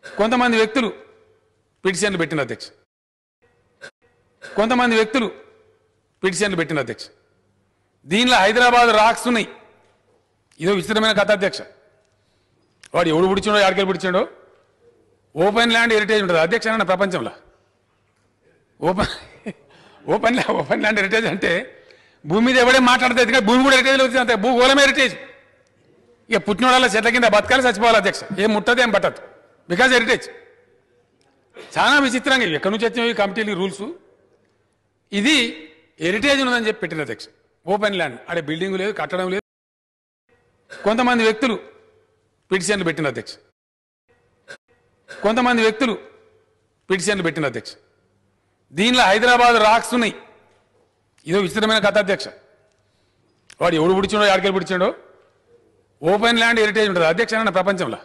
కొంతమంది వ్యక్తులు పిటిషన్లు పెట్టిన అధ్యక్ష కొంతమంది వ్యక్తులు పిటిషన్లు పెట్టిన అధ్యక్ష దీనిలో హైదరాబాద్ రాక్స్ ఉన్నాయి. ఇదో విచిత్రమైన కథ అధ్యక్ష. వాడు ఎవడు పుడిచిండో ఎక్కడికి పుడిచిండో ఓపెన్ ల్యాండ్ హెరిటేజ్ ఉంటుంది అధ్యక్ష అన్న ప్రపంచంలో. ఓపెన్ ల్యాండ్ హెరిటేజ్ అంటే భూమి మీద ఎవడే మాట్లాడుతుంది కానీ భూమి కూడా హెరిటేజ్లో వచ్చింది అంతే. భూగోళమే హెరిటేజ్. ఇక పుట్టినోళ్ళ చెట్ల కింద బతకాలి చచ్చిపోవాలి అధ్యక్ష. ఏం ముట్టదు ఏం పట్టదు బికాజ్ హెరిటేజ్. చాలా విచిత్రంగా ఎక్కడి నుంచి వచ్చినాయి కమిటీలు రూల్స్. ఇది హెరిటేజ్ ఉన్నదని చెప్పి పెట్టిన అధ్యక్ష. ఓపెన్ ల్యాండ్ అడే బిల్డింగ్ లేదు కట్టడం లేదు. కొంతమంది వ్యక్తులు పిటిషన్లు పెట్టిన అధ్యక్ష కొంతమంది వ్యక్తులు పిటిషన్లు పెట్టిన అధ్యక్ష దీనిలో హైదరాబాద్ రాక్స్ ఉన్నాయి. ఇదో విచిత్రమైన కథ అధ్యక్ష. వాడు ఎవడు పుడిచిండో ఎక్కడికి పుడిచిండో ఓపెన్ ల్యాండ్ హెరిటేజ్ ఉంటుంది అధ్యక్ష అన్న ప్రపంచంలో.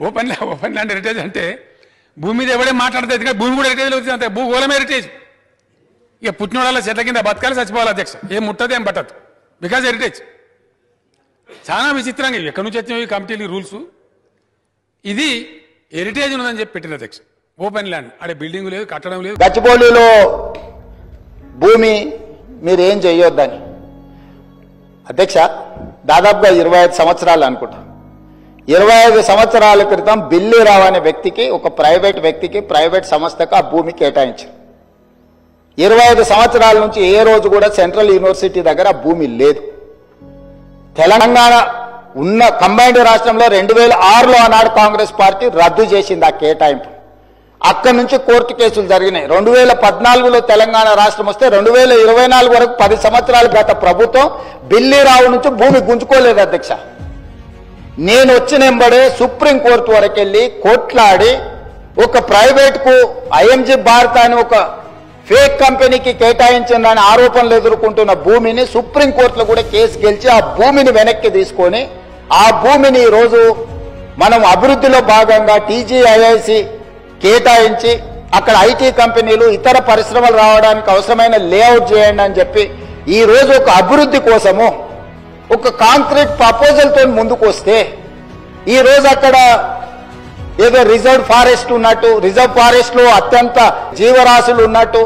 ఓపెన్ ల్యాండ్ హెరిటేజ్ అంటే భూమి మీద ఎవడే మాట్లాడుతుంది కానీ భూమి కూడా హెరిటేజ్లో వచ్చింది అంతే. భూగోళమే హెరిటేజ్. ఇక పుట్టినోళ్ళ చెట్ల కింద బతకాలి చచ్చిపోవాలి అధ్యక్ష. ఏం ముట్టదు ఏం పట్టదు బికాజ్ హెరిటేజ్. చాలా విచిత్రంగా ఎక్కడి నుంచి వచ్చినాయి కమిటీలు రూల్స్. ఇది హెరిటేజ్ ఉన్నదని చెప్పి పెట్టిన అధ్యక్ష. ఓపెన్ ల్యాండ్ అడే బిల్డింగ్ లేదు కట్టడం లేదు. గచ్చిబౌలిలో భూమి మీరు ఏం చేయొద్దని అధ్యక్ష దాదాపుగా 25 సంవత్సరాలు అనుకుంటా. 25 సంవత్సరాల క్రితం బిల్లీరావు అనే వ్యక్తికి ఒక ప్రైవేట్ వ్యక్తికి ప్రైవేట్ సంస్థకు ఆ భూమి కేటాయించారు. 25 సంవత్సరాల నుంచి ఏ రోజు కూడా సెంట్రల్ యూనివర్సిటీ దగ్గర ఆ భూమి లేదు. తెలంగాణ ఉన్న కంబైన్డ్ రాష్ట్రంలో 2006లో ఆనాడు కాంగ్రెస్ పార్టీ రద్దు చేసింది ఆ కేటాయింపు. అక్కడి నుంచి కోర్టు కేసులు జరిగినాయి. 2014లో తెలంగాణ రాష్ట్రం వస్తే 2024 వరకు 10 సంవత్సరాల గత ప్రభుత్వం బిల్లీరావు నుంచి భూమి గుంజుకోలేదు అధ్యక్ష. నేను వచ్చినంబడే సుప్రీంకోర్టు వరకు వెళ్ళి కోట్లాడి ఒక ప్రైవేట్కు ఐఎంజీ భారత్ అని ఒక ఫేక్ కంపెనీకి కేటాయించిందని ఆరోపణలు ఎదుర్కొంటున్న భూమిని సుప్రీంకోర్టులో కూడా కేసు గెలిచి ఆ భూమిని వెనక్కి తీసుకొని ఆ భూమిని ఈరోజు మనం అభివృద్ధిలో భాగంగా టీజీఐఐసి కేటాయించి అక్కడ ఐటీ కంపెనీలు ఇతర పరిశ్రమలు రావడానికి అవసరమైన లేఅవుట్ చేయండి అని చెప్పి ఈ రోజు ఒక అభివృద్ధి కోసము ఒక కాంక్రీట్ ప్రపోజల్తో ముందుకు వస్తే ఈ రోజు అక్కడ ఏదో రిజర్వ్ ఫారెస్ట్ ఉన్నట్టు, రిజర్వ్ ఫారెస్ట్ లో అత్యంత జీవరాశులు ఉన్నట్టు,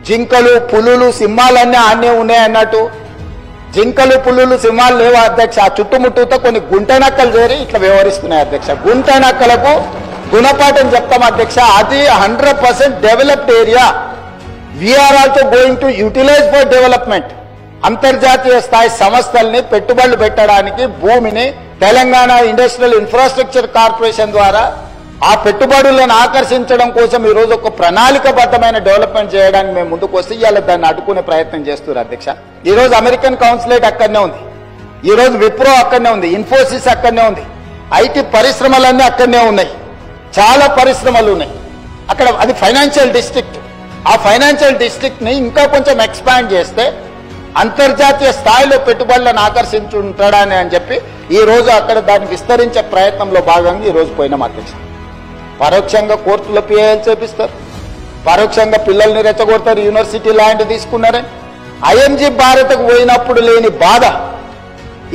జింకలు పులులు సింహాలన్నీ ఆనే ఉన్నాయి అన్నట్టు. జింకలు పులులు సింహాలు లేవా అధ్యక్ష? ఆ చుట్టుముట్టుతో కొన్ని గుంట నక్కలు చేరి ఇట్లా వ్యవహరిస్తున్నాయి అధ్యక్ష. గుంట నక్కలకు గుణపాఠం చెప్తాం అధ్యక్ష. అది 100% developed area. We are also going to utilise for development. అంతర్జాతీయ స్థాయి సంస్థల్ని పెట్టుబడులు పెట్టడానికి భూమిని తెలంగాణ ఇండస్ట్రియల్ ఇన్ఫ్రాస్ట్రక్చర్ కార్పొరేషన్ ద్వారా ఆ పెట్టుబడులను ఆకర్షించడం కోసం ఈ రోజు ఒక ప్రణాళికబద్ధమైన డెవలప్మెంట్ చేయడానికి మేము ముందుకు వస్తే ఇవాళ దాన్ని అడ్డుకునే ప్రయత్నం చేస్తున్నారు అధ్యక్ష. ఈ రోజు అమెరికన్ కౌన్సిలేట్ అక్కడనే ఉంది, ఈ రోజు విప్రో అక్కడనే ఉంది, ఇన్ఫోసిస్ అక్కడనే ఉంది, ఐటీ పరిశ్రమలన్నీ అక్కడనే ఉన్నాయి, చాలా పరిశ్రమలు ఉన్నాయి అక్కడ. అది ఫైనాన్షియల్ డిస్ట్రిక్ట్. ఆ ఫైనాన్షియల్ డిస్ట్రిక్ట్ ని ఇంకా కొంచెం ఎక్స్పాండ్ చేస్తే అంతర్జాతీయ స్థాయిలో పెట్టుబడులను ఆకర్షించుంటాడని అని చెప్పి ఈ రోజు అక్కడ దాన్ని విస్తరించే ప్రయత్నంలో భాగంగా ఈ రోజు పోయినాం అధ్యక్ష. పరోక్షంగా కోర్టులో పిఐఎల్ చేపిస్తారు, పరోక్షంగా పిల్లల్ని రెచ్చగొడతారు, యూనివర్సిటీ ల్యాండ్ తీసుకున్నారని. ఐఎంజీ భారత్కు పోయినప్పుడు లేని బాధ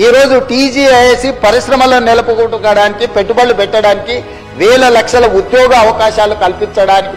ఈ రోజు టీజీఐఎసి పరిశ్రమలను నెలకొల్పడానికి పెట్టుబడులు పెట్టడానికి వేల లక్షల ఉద్యోగ అవకాశాలు కల్పించడానికి